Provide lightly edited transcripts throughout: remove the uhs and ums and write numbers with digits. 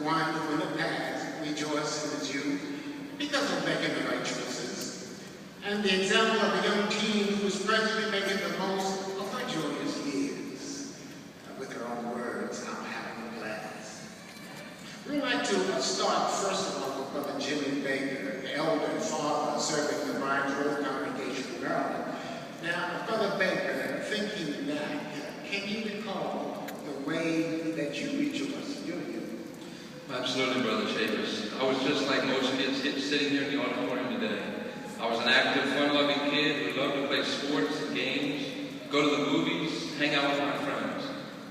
one who in the past rejoiced in his youth because of making the right choices, and the example of a young teen who's presently making the most of her joyous years. With her own words, I'm having a blast. We'd like to start first of all with Brother Jimmy Baker, elder and father serving the Barnes Road congregation in Maryland. Now, Brother Baker, thinking back, can you recall the way that you rejoiced in your youth? Absolutely, Brother Chavis. I was just like most kids sitting here in the auditorium today. I was an active, fun-loving kid who loved to play sports and games, go to the movies, hang out with my friends.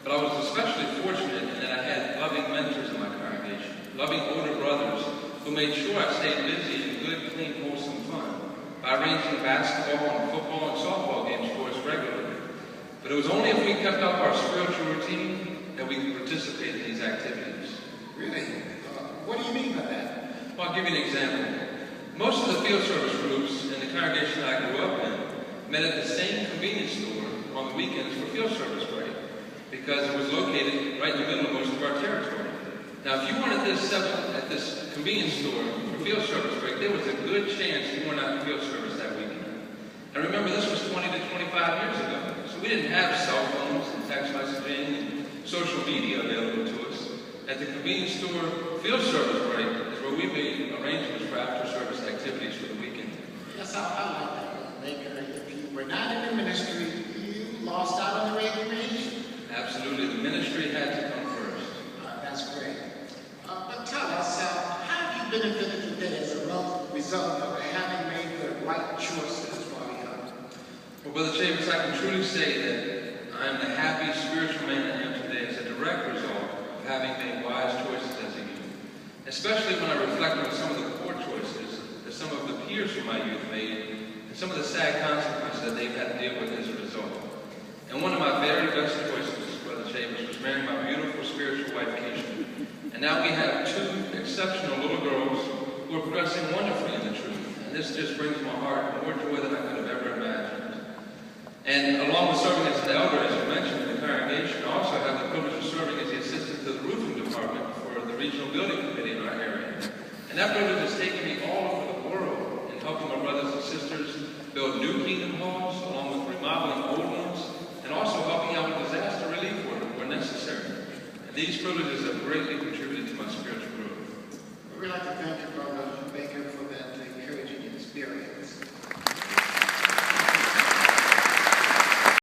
But I was especially fortunate in that I had loving mentors in my congregation, loving older brothers who made sure I stayed busy in good, clean, wholesome fun by arranging basketball and football and softball games for us regularly. But it was only if we kept up our spiritual routine that we could participate in these activities. Really? What do you mean by that? Well, I'll give you an example. Most of the field service groups in the congregation I grew up in met at the same convenience store on the weekends for field service break because it was located right in the middle of most of our territory. Now, if you weren't at this convenience store for field service break, there was a good chance you weren't at field service that weekend. And remember, this was 20 to 25 years ago, so we didn't have cell phones and text messaging and social media available to us. At the convenience store field service break is where we made arrangements for after-service activities for the weekend. Yes, I like that, Baker. If you were not in the ministry, you lost out on the recreation. Absolutely. The ministry had to come first. That's great. But tell us, how have you benefited today as a result of having made the right choices while young? Well, Brother Chavis, I can truly say that I am the happy spiritual man I am today as a direct result of having made wise choices as a youth. Especially when I reflect on some of the poor choices that some of the peers from my youth made and some of the sad consequences that they've had to deal with as a result. And one of my very best choices, Brother Chavis, was marrying my beautiful spiritual wife, Keisha. And now we have two exceptional little girls who are progressing wonderfully in the truth. And this just brings my heart more joy than I could have ever imagined. And along with serving as an elder, as you mentioned, in the congregation, I also have the privilege of serving as the assistant to the roofing department for the regional building committee in our area. And that privilege has taken me all over the world in helping my brothers and sisters build new kingdom halls, along with remodeling old ones, and also helping out with disaster relief work where necessary. And these privileges have greatly